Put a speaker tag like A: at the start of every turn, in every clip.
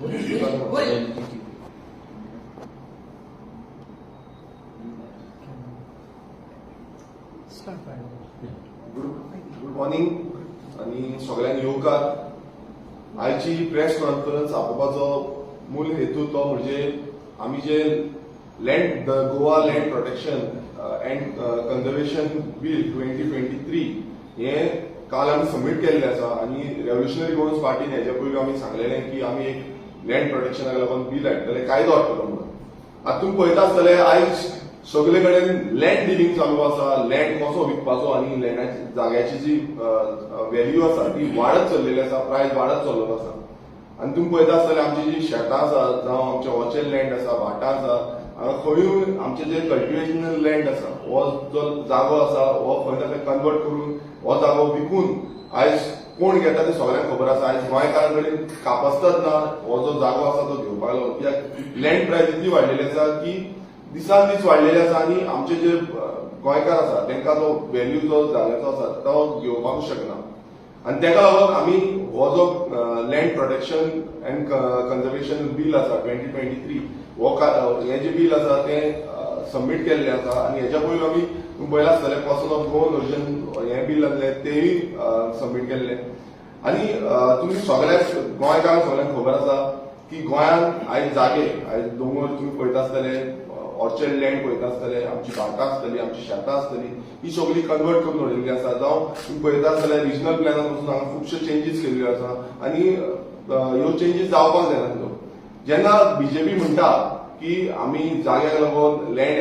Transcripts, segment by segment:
A: Good morning आणि सगळ्यांक येवकार. आयची प्रेस कॉन्फरन्स आपोवपाचो मूल हेतू तो म्हणजे आमी जे land Goa land protection and conservation bill 2023 हे काल आमी सबमीट केल्लें आसा आणि रेव्होल्युशनरी गोवन्स पार्टीन हेजे पयलीं आमी सांगलेलें की आमी एक लँड प्रोटेक्शनाक लागून बील हाडटले, कायदो हाडटलो म्हणून. आतां तुमी पळयता आसतले आयज सगळे कडेन लँड डिलिंग चालू आसा. लँड कसो विकपाचो आणि लँडाची जाग्याची जी व्हॅल्यू आसा ती वाडत चल्लेली आसा, प्रायस वाडत चल्लेलो आसा. आणि तुम्ही पळयता आसतले आमची जी शेतां आसा जावं आमचे वॉचेल लँड आसा, भाटां आसा, हांगा खंयूय आमचे जे कल्टिवेशनल लँड आसा हो जो जागो आसा हो खंय ना खंय कन्वर्ट करून हो जागो विकून आयज कोण घेता ते सगळ्यांक खबर आसा. आयज गोंयकारां कडेन कापसतात ना हो जो जागो आसा तो घेवपाक लागून. कित्याक लँड प्रायस इतली वाडलेली आसा की दिसान दीस वाडलेले आसा आणि आमचे जे गोंयकार आसा तांकां तो व्हॅल्यू जो जाग्याचो आसा तो घेवपाक शकना. आणि ताका लागून आमी हो जो land protection and conservation bill आसा 2023 हे जे बील आसा तें सबमीट केल्लें आसा. आणि हेच्या पयलीं आमी पळयलां आसतलें पर्सन ऑफ गोवन ओरिजिन हें बील आसलें तेंय सबमीट केल्लें. आणि तुमी सगळ्याच गोंयकारांक सगळ्यांक खबर आसा की गोंयांत आयज जागे आयज दोंगर तुमी पळयता आसतले, ऑर्चर्ड लँड पळयता आसतले, आमची भाटां आसतली, आमची शेतां आसतली, ही सगळी कन्वर्ट करून उडयल्ली आसा. जावं तुम्ही पळयता आसतले रिजनल प्लॅनान पसून हांगा खुबश्यो चेंजीस केल्ल्यो आसा आणि ह्यो चेंजीस जावपाक जायनासल्यो. जेन्ना बीजेपी म्हणटा की आमी जाग्याक लागून लँड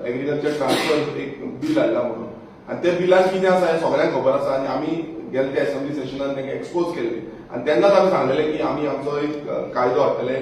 A: एग्रीकल्चर ट्रान्सफर एक बील हाडला म्हणून, आणि त्या बिलान कितें आसा हें सगळ्यांक खबर आसा. आणि आमी गेले त्या असेंब्ली सेशनान तांकां एक्सपोज केल्ले आणि तेन्नाच आमी सांगलेलें की आमी आमचो एक कायदो हाडटले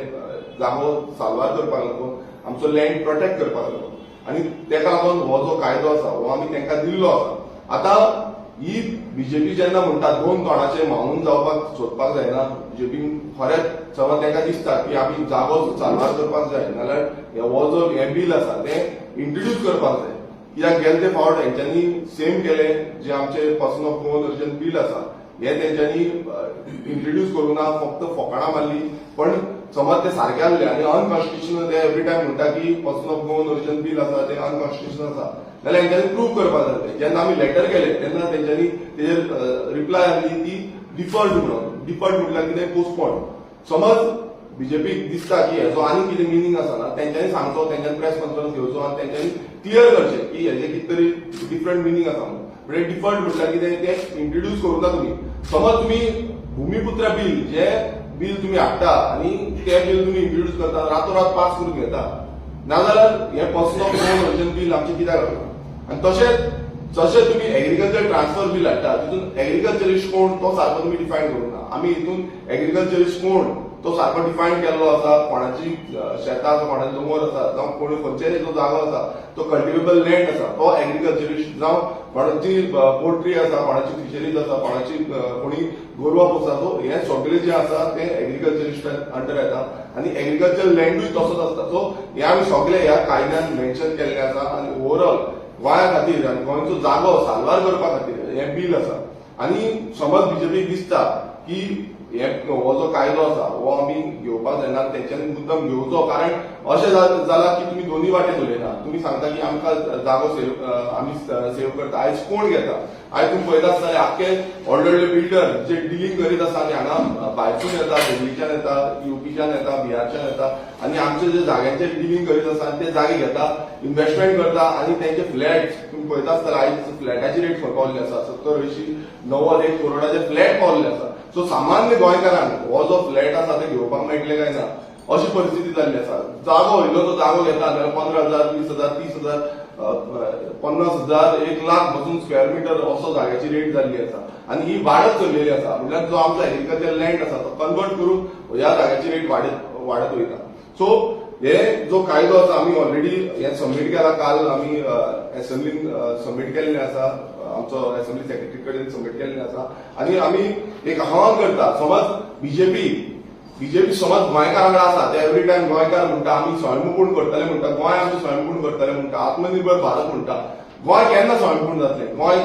A: जागो साल्वार करपाक लागून, आमचो लँड प्रोटेक्ट करपाक लागून. आणि तेका लागून हो जो कायदो आसा हो आमी तांकां दिल्लो आसा. आतां ही बीजेपी जेन्ना म्हणटा दोन तोंडाचे मावून जावपाक सोदपाक जायना, बीजेपीन खरेंच समज तांकां दिसता की आमी जागो साल्वार करपाक जाय नाल्यार हो जो हें बील आसा तें इंट्रोड्यूस करपाक जाय. कित्याक गेले ते फावट हेंच्यांनी सेम केलें जे आमचे person of Goan origin bill आसा हें तेंच्यांनी इंट्रोड्यूस करूंक ना, फक्त फकाणां मारली. पण समज ते सारखे आसले आणि अनकॉन्स्टिट्युशनल ते एवरी टायम म्हणटा की person of Goan origin bill आसा ते अनकॉन्स्टिट्युशनल आसा जाल्यार हेंच्यांनी प्रूव्ह करपाक जाय. जेन्ना आमी लेटर केले तेन्ना तेंच्यांनी तेजेर रिप्लाय आसली ती डिफर्ड म्हणून. डिफर्ड म्हटल्यार कितें पोस्टपोन. समज बीजेपीक दिसता की हेजो आनी कितें मिनींग आसा ना तेंच्यांनी सांगचो, तेंच्यांनी प्रेस कॉन्फरन्स घेवचो आणि तेंच्यांनी क्लियर करचें की हेजे कितें तरी डिफरंट मिनींग आसा म्हणून. म्हणजे डिफर्ड म्हटल्यार कितें ते इंट्रोड्यूस करूं ना तुमी. समज तुमी भूमिपुत्र बील जे बील तुम्ही हाडटा आणि ते बील तुम्ही इंट्रोड्यूस करता, रातोरात पास करून घेता, नाजाल्यार हे person of Goan origin bill आमचे कित्याक हाडटा. आणि तशेंच जशें तुम्ही एग्रीकल्चर ट्रान्सफर बील हाडटा तितून एग्रीकल्चरिस्ट कोण तो सारको तुम्ही डिफायन करूंक ना. आमी हितून एग्रीकल्चरिस्ट कोण तो सारको डिफायन केल्लो आसा. कोणाची शेतां आसा, कोणाची दोंगर आसा, जावं कोणी खंयचेय जो जागो आसा तो कल्टिवेबल लँड आसा तो एग्रीकल्चरिस्ट, जावं कोणाची पोल्ट्री आसा, कोणाची फिशरीज आसा, कोणाची कोणी गोरवां पोसता, हे सगळे जे आसा ते एग्रीकल्चरिस्ट अंडर येता. आणि एग्रीकल्चर लँडूय तसोच आसता. सो हे आमी सगळे ह्या कायद्यान मेन्शन केल्ले आसा. आणि ओवरऑल गोंया खातीर आनी गोंयचो जागो साल्वार करपा खातीर हें बील आसा. आणि समज बीजेपीक दिसता की हो जो कायदो आसा हो आमी घेवपाक जायना, तेंच्यांनी मुद्दम घेवचो. कारण अशें जाला की तुमी दोनूय वाटेन उलयता. तुमी सांगता की आमकां जागो आमी सेव करता. आयज कोण घेता? आयज तुमी पळयता आसतले आख्खे व्हडले व्हडले बिल्डर जे डिलिंग करीत आसा आनी हांगा भायरसून येता, दिल्लीच्यान येता, युपीच्यान येता, बिहारच्यान येता आणि आमचे जे जाग्यांचे डिलिंग करीत आसा ते जागे घेता, इन्व्हेस्टमेंट करता आणि तेंचे फ्लॅट तुमी पळयता आसतले आयज फ्लॅटाची रेट खंय पावल्ली आसा 70-80-90 करोडाचे फ्लॅट पावल्ले आसा. सो सामान्य गोंयकारांक हो जो फ्लॅट आसा ते घेवपाक मेळटले काय ना अशी परिस्थिती जाल्ली आसा. जागो वयलो तो जागो घेता जाल्यार 15,000, 20,000, 30,000, 50,000, 1,00,000 पासून स्क्वेअर मिटर असो जाग्याची रेट जाल्ली आसा. आणि ही वाडत चल्लेली आसा. म्हटल्यार जो आमचो एग्रीकल्चर लँड आसा तो कन्वर्ट करून ह्या जाग्याची रेट वाडत वयता. सो हे जो कायदो आसा आमी ऑलरेडी हे सबमीट केला. काल आमी असेंब्लीन सबमीट केल्ले आसा, आमचो असेंब्ली सेक्रेटरी कडेन सबमीट केल्ले आसा. आणि आमी एक आव्हान करता, समज बीजेपी समज गोंयकारां कडेन आसा ते एवरी टायम गोंयकार म्हणटा आमी स्वयंपूर्ण करतले म्हणटा, गोंय आमी स्वयंपूर्ण करतले म्हणटा, आत्मनिर्भर भारत म्हणटा. गोंय केन्ना स्वयंपूर्ण जातलें, गोंय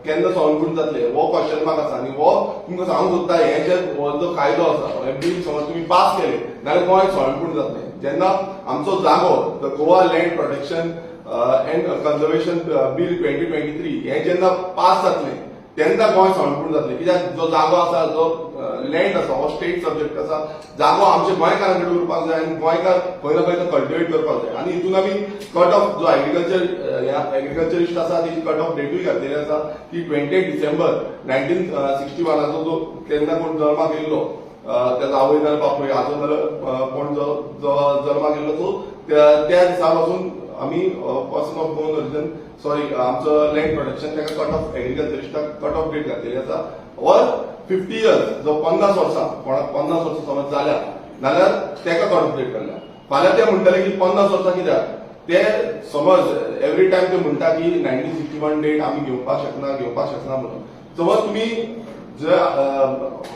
A: केन्ना स्वयंपूर्ण जातलें हो क्वेश्चन मार्क आसा. आनी हो तुमकां सांगूंक सोदता, हे जे हो जो कायदो आसा, हे बील समज तुम्ही पास केले जाल्यार गोंय स्वयंपूर्ण जातलें. जेन्ना आमचो जागो the Goa land protection and conservation bill 2023 हे जेन्ना पास जातलें तेन्ना गोंय स्वयंपूर्ण जातलें. कित्याक जो जागो आसा, जो लँड आसा, हो स्टेट सब्जेक्ट आसा. जागो आमच्या गोंयकारां कडेन उरपाक जाय आनी गोंयकार खंय ना खंय तो कल्टिवेट करपाक जाय. आनी हितून आमी कट ऑफ जो एग्रीकल्चरिस्ट आसा तेजी कट ऑफ डेटूय घातलेली आसा की 20 डिसेंबर 1961 जो तेन्ना कोण जल्माक येयल्लो, त्याचा आवय नाल्यार बापूय आजो नाल्यार कोण जो जल्माक येयल्लो, तो त्या दिसा पासून आमी पर्सन ऑफ गोवन ओरिजिन आमचो लँड प्रोटेक्शन ताका कट ऑफ एग्रीकल्चरिस्टाक कट ऑफ डेट घातलेली आसा. और 50 इयर्स जो 50 वर्सां, कोणाक 50 वर्सां समज जाल्या नाल्यार ताका कट ऑफ डेट काडल्या. फाल्यां ते म्हणटले की 50 वर्सां कित्याक, ते समज एवरी टायम ते म्हणटा की 1961 डेट आमी घेवपाक शकना म्हणून. समज तुमी जे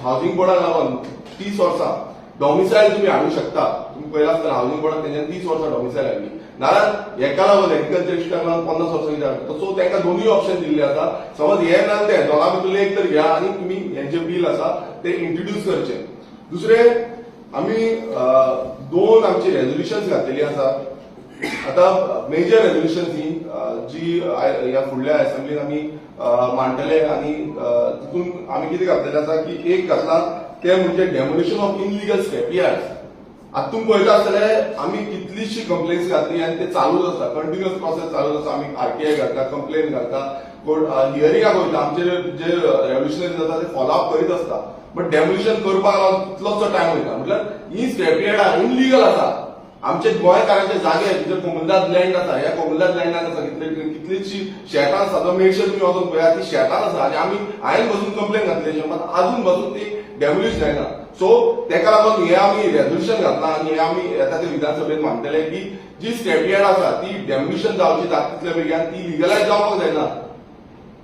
A: हावसिंग बोर्डाक लागून 30 वर्सां डॉमिसायल तुम्ही हाडूंक शकता. तुम्ही पयला आसतना हावसिंग बोर्डाक तेंच्यानी 30 वर्सां डॉमिसायल हाडली, नाल्यार हेका लागून एग्रीकल्चरिस्टाक लागून 50 वर्सां कित्याक हाडटा. सो तांकां दोनूय ऑप्शन दिल्ले आसा. समज हे ना ते दोगा भितरले एक तर घ्या आनी तुमी हें जे बील आसा ते इंट्रोड्यूस करचे. दुसरे आमी 2 आमची रेझोल्युशन्स घातलेली आसा. आता मेजर रेझोल्युशन ही जी ह्या फुडल्या असेंब्लीन आमी मांडटले आनी तितून आमी कितें घातलेलें आसा की एक घातला ते म्हणजे demolition of illegal scrap yards. आता तुम्ही पळयता आसतले आमी कितलीशी कंप्लेन्स घातली आनी ते चालूच आसा, कंटिन्युअस प्रोसेस चालूच आसा. आमी आरटीआय घालता, कंप्लेन घालता, कोण हियरिंगाक वयता, आमचे जे रेव्होल्युशनरीज आसा ते फॉलोअप करीत आसता. बट डेमोलिशन करपाक लागून कितलोसो टायम वयता. म्हटल्यार ही स्क्रॅप यार्डां इनलिगल आसा. आमचे गोंयकारांचे जागे जे कोमुलदाद लँड आसा, ह्या कोमुलदाद लँडान आसा कितलीशी शेतां आसा. जो मेडशे तुमी वचून पळयात ती शेतान आसा आनी आमी हांवें बसून कंप्लेन घातली, मात अजून बसून ती डेमोलिश जायना. सो तेका लागून हे आमी रेझोल्युशन घातला आनी हे आमी येता ते विधानसभेत मांडटले की जी स्क्रॅप यार्ड आसा ती डेमोलिशन जावची जाता तितल्या बेगीन ती लिगलायज जावपाक जायना.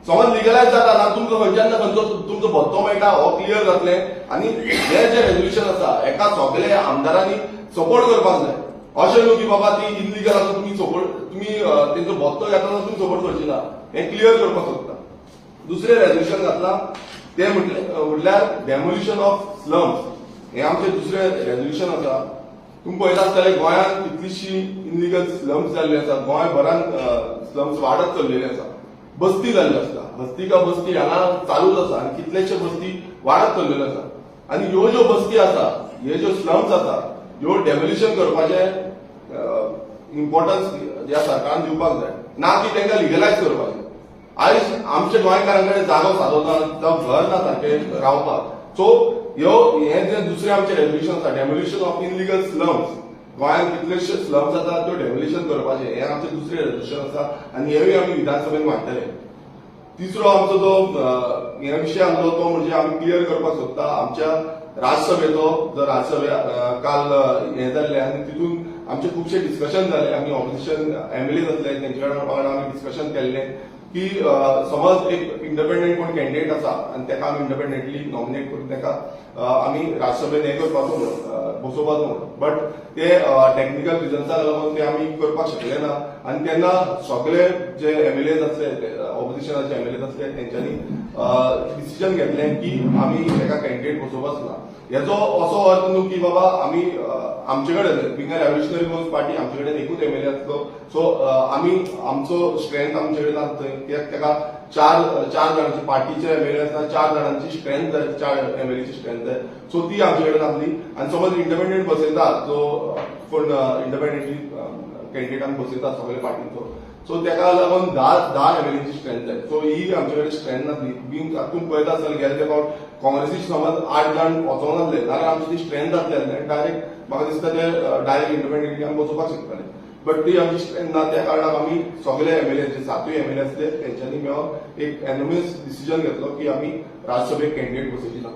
A: समज लिगलायज जाता ना तुमकां खंयच्यान खंयचो तुमचो भत्तो मेळटा हो क्लियर जातले. आनी हे जे रेझोल्युशन आसा हेका सगळे आमदारांनी सपोर्ट करपाक जाय. अशें न्हू की बाबा ती इनलिगल आसा तुम्ही तेंचो भत्तो घेता जाल्यार तुमी सपोर्ट करची ना, हें क्लियर करपाक सोदता. दुसरें रेझोल्युशन घातला ते म्हटल्यार डेमोलिशन ऑफ स्लम्स. हे आमचे दुसरें रेझोल्युशन आसा. तुम्ही पळयता आसतले गोंयांत कितलीशी इनलिगल स्लम्स जाल्ली आसा. गोंयभरान स्लम्स वाडत चल्लेले आसा. बस्ती जाल्ली आसता, बस्ती का बस्ती हांगा चालूच आसा आनी कितलेशे बस्ती वाडत चल्लेल्यो आसा. आनी ह्यो ज्यो बस्ती आसा, हे ज्यो स्लम्स आसा, ह्यो डेमोलिशन करपाचे इम्पॉर्टन्स ह्या सरकारान दिवपाक जाय, ना की तांकां लिगलायज करपाचें. आयज आमच्या गोंयकारांकडे जागो सादो ना, जावं घर ना सारकें रावपाक. सो हे जे दुसरे आमचे रेझोल्युशन आसा डेमोलिशन ऑफ इनलिगल स्लम्स, गोंयांत कितलेशे स्लम्स आसा त्यो डेमोलिशन करपाचें, हें आमचें दुसरें रेझोल्युशन आसा आनी हेवूय आमी विधानसभेत मांडटले. तिसरो आमचो जो हे विशय आसलो तो म्हणजे आमी क्लियर करपाक सोदता आमच्या राज्यसभेचो. जो राज्यसभे काल हे जाल्ले आनी तितून आमचे खुबशे डिस्कशन जाले. आमी ऑपोजिशन एमएलए आसले तेंचे वांगडा आमी डिस्कशन केल्लें की समज एक इंडिपेंडंट कोण कॅन्डिडेट आसा आनी ताका आमी इंडिपेंडंटली नॉमिनेट करून ताका आमी राज्यसभेत हे करपाचो बसोवपाचो म्हणून. बट ते टेक्निकल रिजन्साक लागून ते आमी करपाक शकले ना. आनी तेन्ना सगळे जे एमएलए आसले, ऑपोजिशनाचे एमएलए आसले, तेंच्यांनी डिसिजन घेतलें की आमी ताका कॅन्डिडेट बसोवपाच ना. हेचो असो अर्थ न्हू की बाबा आमी आमचे कडेन बिंग रेव्होल्युशनरी गोल्स पार्टी आमचे कडेन एकूच एमएलए आसलो. सो आमी आमचो स्ट्रेंथ आमचे कडेन आसा थंय. कित्याक ताका चार जाणांची पार्टीचे एमएलए आसता, 4 जाणांची स्ट्रेंथ जाय, 4 एमएलएची स्ट्रेंथ जाय. सो ती आमचे कडेन आसली. आनी समज इंडिपेंडंट बसयता जो कोण इंडिपेंडंटली कॅन्डिडेटान बसयता सगळे पार्टीचो, सो ताका लागून 10 एमएलएची स्ट्रेंथ जाय. सो ही आमचे कडेन स्ट्रेंथ नासली. बीन तातूंत पळयता आसतले गेले ते फावट काँग्रेसीचे समज 8 जाण वचोंक नासले जाल्यार आमची ती स्ट्रेंथ जातली आसली. डायरेक्ट म्हाका दिसता ते डायरेक्ट इंडिपेंडंटली आमी बसोवपाक शकताले. बट ती आमची स्ट्रेंथ ना, त्या कारणाक आमी सगळे एमएलए जे 7 एमएलए आसले तेंच्यांनी मेळोन एक एनोनिमस डिसिजन घेतलो की आमी राज्यसभेक कॅन्डिडेट बसोवची ना.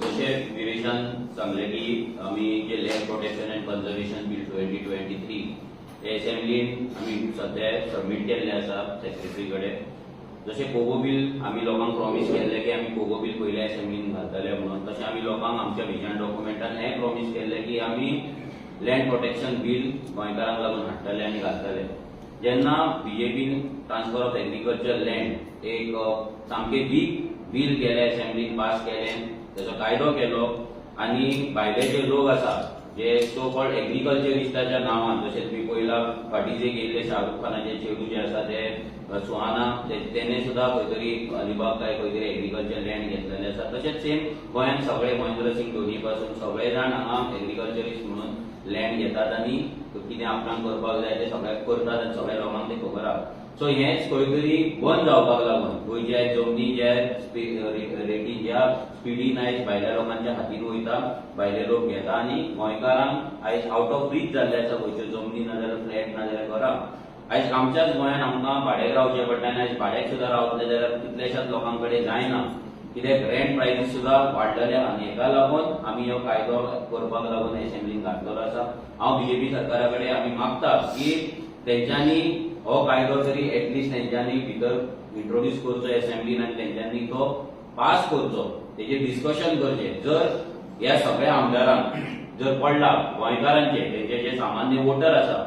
B: जशें विवेशान सांगले की आमी जे land protection and conservation bill 2023 हे असेंब्लीन आमी सध्या सबमीट केल्ले आसा सेक्रेटरी कडेन. जशें पोगो बील आमी लोकांक प्रॉमिस केल्ले की आमी पोगो बील पयल्या असेंब्लीन घालतले म्हणून, तशें आमी लोकांक आमच्या व्हिजन डॉक्युमेंटान हें प्रॉमिस केल्लें की आमी लँड प्रोटेक्शन बील गोंयकारांक लागून हाडटले आनी घालतले. जेन्ना बीजेपीन ट्रान्सफर ऑफ एग्रीकल्चर लँड एक सामकें बीग बील केलें, असेंब्लीन पास केलें, तेजो कायदो केलो आनी भायले जे लोक आसा जे सो कॉल्ड एग्रीकल्चरिस्टाच्या नांवान, जशें तुम्ही पयला फाटीं जे गेल्ले शाहरुख खानाचे चेडू जे आसा ते सुहाना तेणे सुद्धा खंय तरी अलिबाग काय खंय तरी एग्रीकल्चर लँड घेतलेले आसा. तशेंच सेम गोंयांत सगळे महेंद्र सिंग धोनी पासून सगळे जाण हांगा एग्रीकल्चरिस्ट म्हणून लँड घेतात आनी कितें आपणाक करपाक जाय ते सगळ्याक करतात आनी सगळ्या लोकांक ते खबर आहा. सो हेच खंय तरी बंद जावपाक लागून गोंयच्या जमनी ज्या रेटी ज्या स्पिडीन आयज भायल्या लोकांच्या हातीन वयता, भायले लोक घेता आनी गोंयकारांक आयज आउट ऑफ रीच जाल्ले आसा गोंयच्यो जमनी ना जाल्यार फ्लॅट ना जाल्यार घरां. आयज आमच्याच गोंयांत आमकां भाड्याक रावचें पडटा आनी आयज भाड्याक सुद्दां रावतले जाल्यार कितल्याशाच लोकां कडेन जायना, कित्याक रेंट प्रायसीस सुद्दां वाडलेले आनी हेका लागून आमी हो कायदो करपाक लागून असेंब्लीन घातलेलो आसा. हांव बीजेपी सरकारा कडेन आमी मागता की तेंच्यांनी हो कायदो तरी एटलिस्ट तेंच्यांनी भितर इंट्रोड्यूस करचो असेंब्लीन आनी तेंच्यांनी तो पास करचो, तेजेर डिस्कशन करचें. जर ह्या सगळ्या आमदारांक जर पडला गोंयकारांचे तेंचे जे सामान्य वोटर आसा,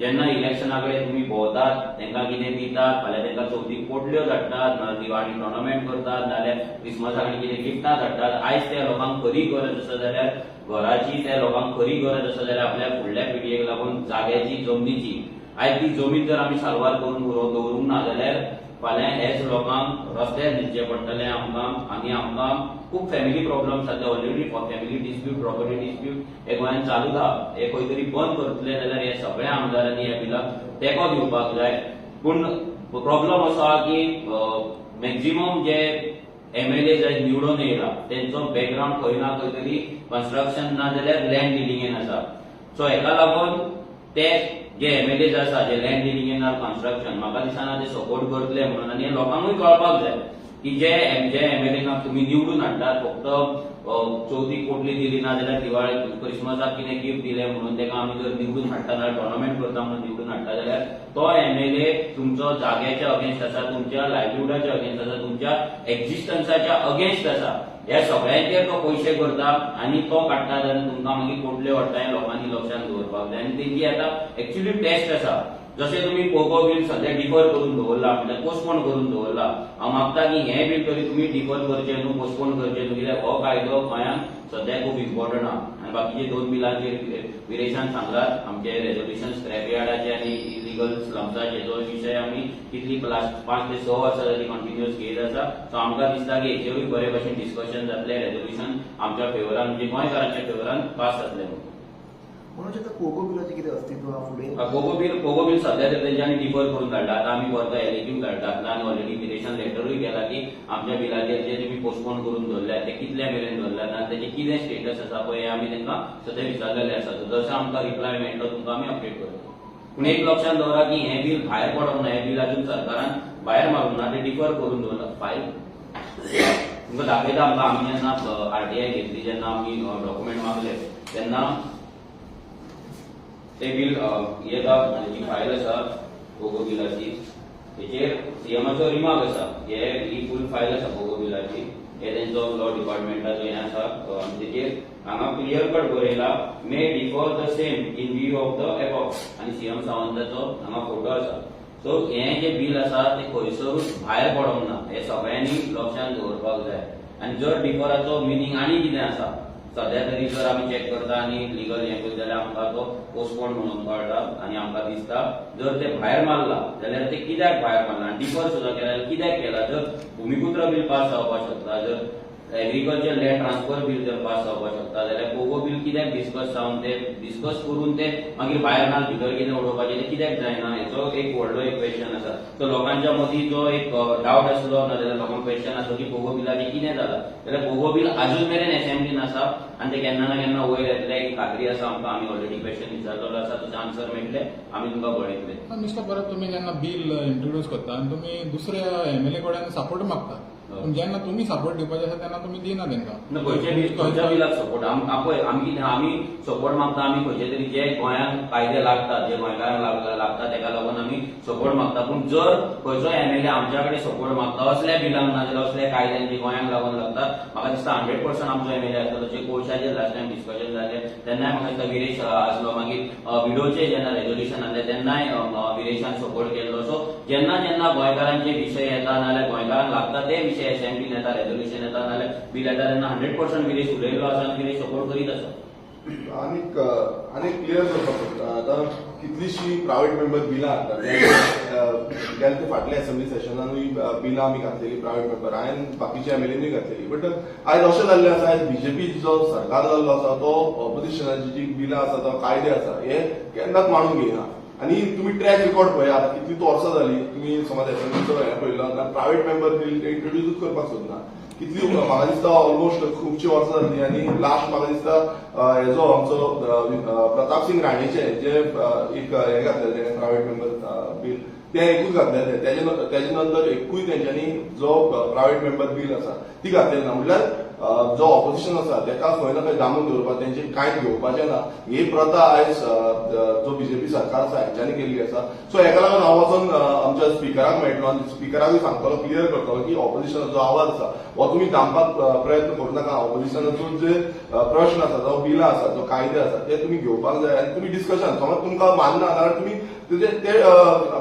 B: जेन्ना इलेक्शना कडेन तुमी भोंवतात, तेंकां कितें दितात, फाल्यां तेंकां चवथीक पोटल्यो धाडटात, ना दिवाळी टोर्नामेंट करतात, नाल्यार क्रिसमसाक कितें गिफ्टां धाडटात. आयज त्या लोकांक खरी गरज आसा जाल्यार घराची, त्या लोकांक खरी गरज आसा जाल्यार आपल्या फुडल्या पिळगेक लागून जाग्याची, जमनीची. आयज ती जमीन जर आमी सांबाळ करून दवरूंक ना जाल्यार फाल्यां हेच लोकांक रस्त्यार न्हिदचें पडटलें आमकां आनी आमकां खूब फॅमिली प्रॉब्लम सद्या already family dispute, property dispute हे गोंयांत चालूच आहा. हे खंय तरी बंद करतले जाल्यार हे सगळ्या आमदारांनी ह्या बिलाक तेंको दिवपाक जाय. पूण प्रॉब्लम असो आहा की मॅक्झिमम जे MLA जे निवडून येयला तेंचो बॅकग्राऊंड खंय ना खंय तरी कन्स्ट्रक्शन ना जाल्यार लँड डिलिंगेन आसा. सो हेका लागून ते जे MLAs आसा जे लँड डिलिंगेन आर कन्स्ट्रक्शन, म्हाका दिसना ते सपोर्ट करतले म्हणून. आनी लोकांकूय कळपाक जाय की जे MLAंक तुमी निवडून हाडटात फक्त चवथीक पोटली दिली ना जाल्यार दिवाळी क्रिसमसाक कितें गिफ्ट दिलें म्हणून तेका आमी जर निवडून हाडटा नाल्यार टोर्नामेंट करता म्हणून निवडून हाडटा जाल्यार तो MLA तुमचो जाग्याच्या अगेन्स्ट आसा, तुमच्या लायव्हलीहुडाच्या अगेन्स्ट आसा, तुमच्या एक्झिस्टन्साच्या अगेन्स्ट आसा. ह्या सगळ्यांचेर तो पयशे करता आनी तो काडटा आनी तुमकां मागीर पोटल्यो वाडटा. हें लोकांनी लक्षांत दवरपाक जाय. आनी तेजी आतां एक्चुअली टेस्ट आसा. जशें तुमी पोगो बील सध्या डिफर करून दवरला, म्हणजे पोस्टपोन करून दवरला. हांव मागता की हें बील तरी तुमी डिफर करचें न्हू, पोस्टपोन करचें न्हू, कित्याक हो कायदो गोंयांत सध्या खूब इम्पॉर्टंट आहा. आनी बाकीचे 2 बिलांचेर विरेशान सांगलात आमचे रेजोल्युशन स्क्रॅप यार्डाचे आनी इलिगल स्लम्साचे जो विशय आमी कितली 5 ते 6 वर्सां जाली कंटिन्युअस घेत आसा. सो आमकां दिसता की हेचेरूय बरे भशेन डिस्कशन जातलें, रेजोल्युशन आमच्या फेवरान म्हणजे गोंयकारांच्या फेवरान पास जातलें.
C: म्हणून पोगो बिलाचे कितें अस्तित्व आहा फुडें?
B: पोगो बील सध्या तर तेंच्यांनी डिफर करून धाडला. आतां आमी परत एलिक्यू धाडटात आनी ऑलरेडी मिरेशन लेटरूय केला की आमच्या बिलाचेर जे तुमी पोस्टपोन करून दवरल्यात ते कितल्या मेरेन दवरल्यात आनी तेजें कितें स्टेटस आसा पळय आमी तेंकां सध्या विचारलेले आसा. जसो आमकां रिप्लाय मेळटलो तुमकां आमी अपडेट करता. पूण एक लक्षात दवरा की हें बील भायर पडोंक ना, हें बील अजून सरकारान भायर मारूंक ना, ते डिफर करून दवरला. फायल तुमकां दाखयता. आमी जेन्ना RTI घेतली, जेन्ना आमी डॉक्युमेंट मागले तेन्ना ते बील येता जी फायल आसा पोगो बिलाची तेचेर सीएमाचो रिमार्क आसा. ही फूल फायल आसा पोगो बिलाची. हे तेंचो लॉ डिपार्टमेंटाचो हें आसा आनी तेचेर हांगा क्लियर कट बरयला मे differ the same in view of the above आनी CM सावंताचो हांगा फोटो आसा. सो हें जे बील आसा ते खंयसरूच भायर पडोंक ना, हे सगळ्यांनी लक्षांत दवरपाक जाय. आनी जर डिफराचो मिनींग आनी कितें आसा सध्या तरी जर आमी चॅक करता आनी लिगल हें करता जाल्यार आमकां तो पोस्टपोन म्हणून कळटा आनी आमकां दिसता जर ते भायर मारला जाल्यार ते कित्याक भायर मारला आनी डिफर सुद्दां केला जाल्यार कित्याक केला. जर भूमिपुत्र बील पास जावपाक शकता, जर एग्रीकल्चर लँड ट्रान्सफर बील जर पास जावपाक शकता जाल्यार पोगो बील कित्याक डिस्कस जावन ते डिस्कस करून ते मागीर भायर ना भितर कितें उडोवपाचें ते कित्याक जायना, हेचो एक व्हडलो एक क्वेश्चन आसा. सो लोकांच्या मदीं जो एक डावट आसलो ना जाल्यार लोकांक क्वेश्चन आसलो की पोगो बिलाचें कितें जालां, जाल्यार पोगो बील अजून मेरेन असेंब्लीन आसा आनी ते केन्ना ना केन्ना वयर येतले ही खात्री आसा आमकां. आमी ऑलरेडी क्वेश्चन विचारलेलो आसा, तुजे आन्सर मेळटले, आमी तुमकां कळयतले.
D: मिस्टर परत तुम्ही जेन्ना बील इंट्रोड्यूस करता आनी तुम्ही दुसऱ्या MLA कडल्यान सपोर्ट मागता पूण जेन्ना तुमी सपोर्ट दिवपाचे आसा तेन्ना तुमी दिना तांकां
B: खंयच्या बिलाक सपोर्ट पळय आमी सपोर्ट मागता आमी खंयचे तरी जे गोंयांत कायदे लागतात जे गोंयकारांक लागता तेका लागून आमी सपोर्ट मागता पूण जर खंयचो एमएलए आमच्या कडेन सपोर्ट मागता असल्या बिलांक ना जाल्यार असल्या कायद्यांचे गोंयांक लागून लागतात म्हाका दिसता 100% आमचो एमएलए आसता तशें कोळशाचेर लास्ट टायम डिस्कशन जालें तेन्नाय म्हाका दिसता विरेश आसलो मागीर विडोचे जेन्ना रेजोल्युशन आसलें तेन्नाय विरेशान सपोर्ट केल्लो सो जेन्ना जेन्ना गोंयकारांचे विशय येता नाल्यार गोंयकारांक लागता ते विशय असेंब्लीन येता रेजोल्युशन येता नाल्यार बिल येता तेन्ना 100% विरेश उलयल्लो आसा आनी विरेश सपोर्ट करीत आसा
A: आनी क्लियर करपाक आतां कितलीशी प्रायव्हेट मेंबर बिलां हाडटात गेल्या ते फाटल्या असेंब्ली सेशनानूय बिलां आमी घातलेली प्रायव्हेट मेंबर हांवें बाकीच्या एमएलएनूय घातलेली बट आयज अशें जाल्लें आसा आयज बीजेपी जो सरकार जाल्लो आसा तो ऑपोजिशनाची जी बिलां आसा तो कायदे आसा हे केन्नाच मानून घेयना आनी तुमी ट्रॅक रिकॉर्ड पळया आतां कितली वर्सां जालीं तुमी समज एसेंब्लीचो हें पळयलो प्रायव्हेट मेंबर बील इंट्रोड्यूसूच करपाक सोदना कितली म्हाका दिसता ऑलमोस्ट खूबशीं वर्सां जालीं आनी लास्ट म्हाका दिसता हेजो आमचो प्रताप सिंग राणेचे जे एक हें घातलेलें तेणें प्रायव्हेट मेंबर बील तें एकूच घातलेलें तेजे नंतर एकूय तेंच्यांनी जो प्रायव्हेट मेंबर बील आसा ती घातलेली ना म्हणल्यार जो ऑपोजिशन आसा तेका खंय ना खंय दामून दवरपाक तेंचे कांयच घेवपाचें ना ही प्रथा आयज जो बीजेपी सरकार आसा हेंच्यांनी केल्ली आसा सो हेका लागून हांव वचून आमच्या स्पिकराक मेळटलो आनी स्पिकराकूय सांगतलो क्लियर करतलो की ऑपोजिशनाचो जो आवाज आसा हो तुमी दामपाक प्रयत्न करूं नाका ऑपोजिशनाचो जे प्रश्न आसा जो बिलां आसा जो कायदे आसा ते तुमी घेवपाक जाय आनी तुमी डिस्कशन समज तुमकां मानना जाल्यार तुमी ते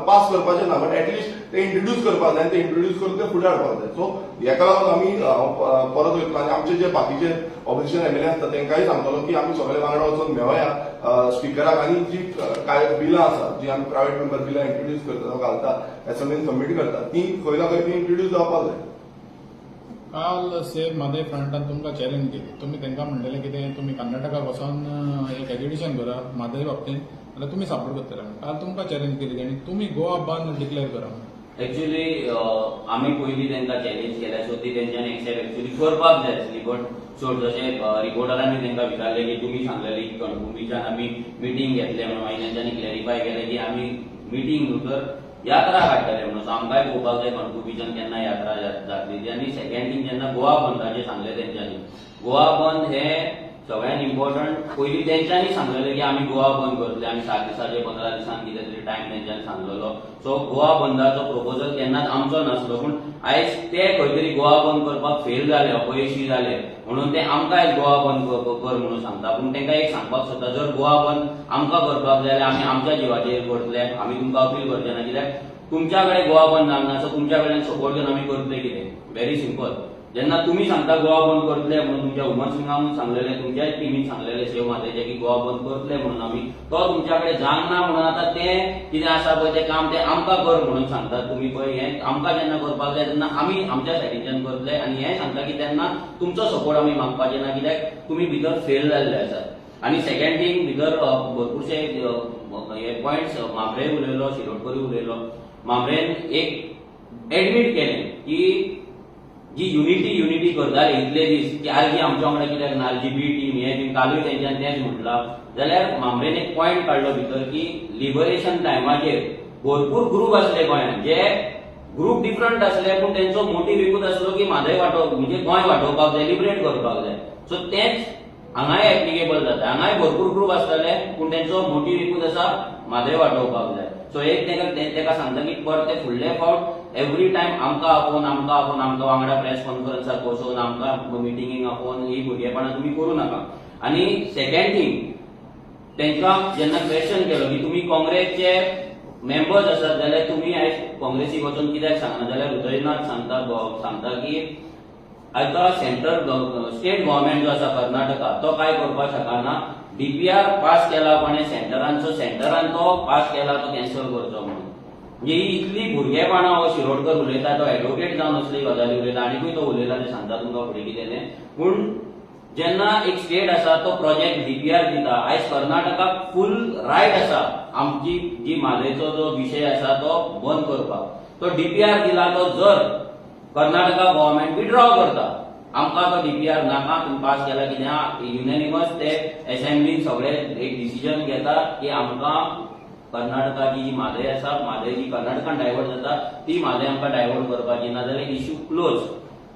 A: पास करपाचें ना बट एटलिस्ट ते इंट्रोड्यूस करपाक जाय ते इंट्रोड्यूस करून ते फुडें हाडपाक जाय सो हेका लागून आमी परत वयतलो आनी आमचे जे बाकीचे ऑपोजिशन एमएलए आसता तेंकांय सांगतलो की आमी सगळे वांगडा वचून मेळया स्पिकराक आनी जी काय बिलां आसा जी आमी प्रायव्हेट मेंबर बिलां इंट्रोड्यूस करता घालता एसेंब्लीन सबमीट करता ती खंय ना खंय ती इंट्रोड्यूस जावपाक जाय
D: काल सेव म्हादय फ्रंटान तुमकां चॅलेंज केली तुमी तांकां म्हणलेलें कितें तुमी कर्नाटकाक वचोन एक एज्युकेशन करा म्हादय बाबतींत जाल्यार तुमी सपोर्ट करतले काल तुमकां चॅलेंज केली तेणी तुमी गोवा बंद डिक्लेअर करा
B: एक्चुअली आमी पयलीं तांकां चॅलेंज केल्या सो ती तेंच्यांनी एक्सेप्ट एक्चुअली करपाक जाय आसली बट चड जशें रिपोर्टरांनी तांकां विचारलें की तुमी सांगलेली कणकुंबीच्यान आमी मिटींग घेतले म्हणून मागीर तेंच्यांनी क्लॅरिफाय केलें की आमी मिटींग भितर यात्रा काडटले म्हणून सो आमकांय पळोवपाक जाय कणकुंबीच्यान केन्ना यात्रा जातली ती आनी सेकंड थींग जेन्ना गोवा बंदाचें सांगलें तेंच्यांनी गोवा बंद हें सगळ्यात इम्पॉर्टंट पयलीं तेंच्यांनी सांगलेलें की आमी गोवा बंद करतले आमी 7 दिसांचे 15 दिसान कितें तरी टायम तेंच्यांनी सांगलेलो सो गोवा बंदाचो प्रपोजल केन्नाच आमचो नासलो पूण आयज ते खंय तरी गोवा बंद करपाक फेल जाले अपयशी जाले म्हणून ते आमकां आयज गोवा बंद कर म्हणून सांगता पूण तेंकां एक सांगपाक सोदता जर गोवा बंद आमकां करपाक जाय जाल्यार आमी आमच्या जिवाचेर करतले आमी तुमकां अपील करचे ना कित्याक तुमच्या कडेन गोवा बंद जावना सो तुमच्या कडल्यान सपोर्ट घेवन आमी करतले कितें व्हेरी सिंपल जेन्ना तुमी सांगता गोवा बंद करतले म्हणून तुमच्या वुमन्स विंगान सांगलेलें तुमच्याच टिमीन सांगलेलें सेव म्हादेचे की गोवा बंद करतले म्हणून आमी तो तुमच्या कडेन जावंक ना म्हणून आतां तें कितें आसा पळय तें काम तें आमकां कर म्हणून सांगतात तुमी पळय हें आमकां जेन्ना करपाक जाय तेन्ना आमी आमच्या सायडीच्यान करतले आनी हें सांगता की तेन्ना तुमचो सपोर्ट आमी मागपाचें ना कित्याक तुमी भितर फेल जाल्ले आसात आनी सेकंड थींग भितर भरपूरशे हे पॉयंट्स मांद्रे उलयलो शिरोडकरूय उलयलो मांद्रेन एक एडमीट केलें की जी युनिटी करताले इतले दीस की आरजी आमच्या वांगडा कित्याक ना आरजीबी टीम हे बी कालूय तेंच्यान तेंच म्हटलां जाल्यार मांद्रेन एक पॉयंट काडलो भितर की लिबरेशन टायमाचेर भरपूर ग्रूप आसले गोंयांत जे ग्रूप डिफरंट आसले पूण तेंचो मोटीव एकूच आसलो की म्हादय वांटोवप म्हणजे गोंय वांटोवपाक जाय लिबरेट करपाक जाय सो तेंच हांगाय एप्लिकेबल जाता हांगाय भरपूर ग्रूप आसतले पूण तेंचो मोटीव एकूच आसा म्हादय वांटोवपाक जाय सो एक तेका सांगता की परते फुडले फावट एवरी टायम आमकां आपोवन आमकां वांगडा प्रेस कॉन्फरन्साक बसोवन आमकां मिटिंगेक आपोवन ही भुरगेपणां तुमी करूं नाका आनी सेकंड थींग तेंकां जेन्ना क्वेश्चन केलो की तुमी काँग्रेसचे मेंबर्स आसात जाल्यार तुमी आयज काँग्रेसीक वचून कित्याक सांगना जाल्यार हृदयनाथ सांगता की आतां सेंट्रल स्टेट गव्हर्मेंट जो आसा कर्नाटका तो काय करपाक शकना डीपीआर पास केला पण सेंटरान तो पास केला तो कॅन्सल करचो म्हणून म्हणजे ही इतली भुरगेपणां हो शिरोडकर उलयता तो एडवोकेट जावन असली गजाली उलयता आनीकूय तो उलयला ते सांगता तुमकां फुडें कितें तें पूण जेन्ना एक स्टेट आसा तो प्रोजेक्ट डीपीआर दिता आयज कर्नाटकाक फूल रायट आसा आमची जी म्हादयचो जो विशय आसा तो बंद करपाक तो डीपीआर दिला तो जर कर्नाटका गव्हर्मेंट विड्रॉ करता आमकां तो डीपीआर नाका तुम्ही पास केला कित्याक युनेनिमस ते असेंब्लीन सगळे एक डिसिजन घेता की आमकां कर्नाटकाची जी म्हादय आसा म्हादय जी कर्नाटकान डायवर्ट जाता ती म्हादय आमकां डायवर्ट करपाची ना जाल्यार इश्यू क्लोज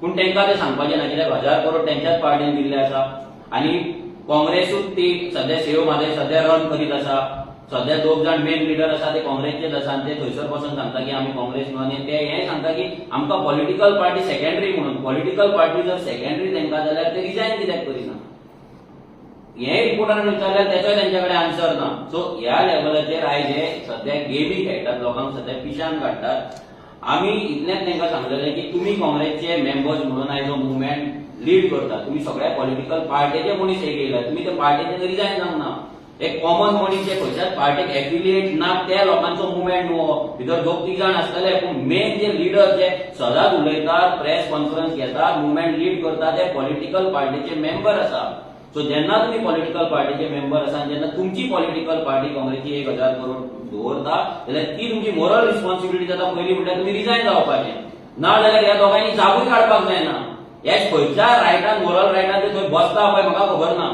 B: पूण तांकां ते सांगपाचें ना कित्याक 1000 करोड तेंच्याच पार्टीन दिल्ले आसा आनी काँग्रेसूच ती सध्या सेव मादय सध्या रन करीत आसा. सध्या 2 जाण मेन लिडर आसा ते काँग्रेसचेच आसा आनी ते थंयसर बसून सांगता की आमी काँग्रेस न्हू आनी ते हें सांगता की आमकां पॉलिटिकल पार्टी सेकंडरी म्हणून. पॉलिटिकल पार्टी जर सेकंडरी तेंकां जाल्यार ते रिजायन कित्याक करिना हें रिपोर्टान विचारल्यार तेचोय तेंच्या कडेन आन्सर ना. सो ह्या लेवलाचेर आयज हे सध्या गेमी खेळटात, लोकांक सध्या पिशान काडटात. आमी इतलेंच तांकां सांगलेलें की तुमी काँग्रेसचे मेंबर्स म्हणून आयज हो मुवमेंट लीड करता. तुमी सगळ्या पॉलिटिकल पार्टीचे मनीस एक येयला, तुमी त्या पार्टीचे रिजायन जावंक ना. एक कॉमन मनीस जे खंयच्याच पार्टीक एफिलिएट ना त्या लोकांचो मुवमेंट न्हू हो. भितर 2-3 जाण आसतले पूण मेन जे लिडर जे सदांच उलयतात, प्रेस कॉन्फरन्स घेतात, मुवमेंट लीड करतात ते पॉलिटिकल पार्टीचे मेंबर आसा. सो जेन्ना तुम्ही पॉलिटिकल पार्टीचे मेंबर आसा जेन्ना तुमची पॉलिटिकल पार्टी काँग्रेसची 1000 करोड दवरता जाल्यार ती तुमची मोरल रिस्पॉन्सिबिलिटी जाता. पयलीं म्हणल्यार तुमी रिजायन जावपाचें ना जाल्यार ह्या दोगांनी जागूय काडपाक जायना. हे खंयच्या रायटान मोरल रायटान ते थंय बसता पळय म्हाका खबर ना.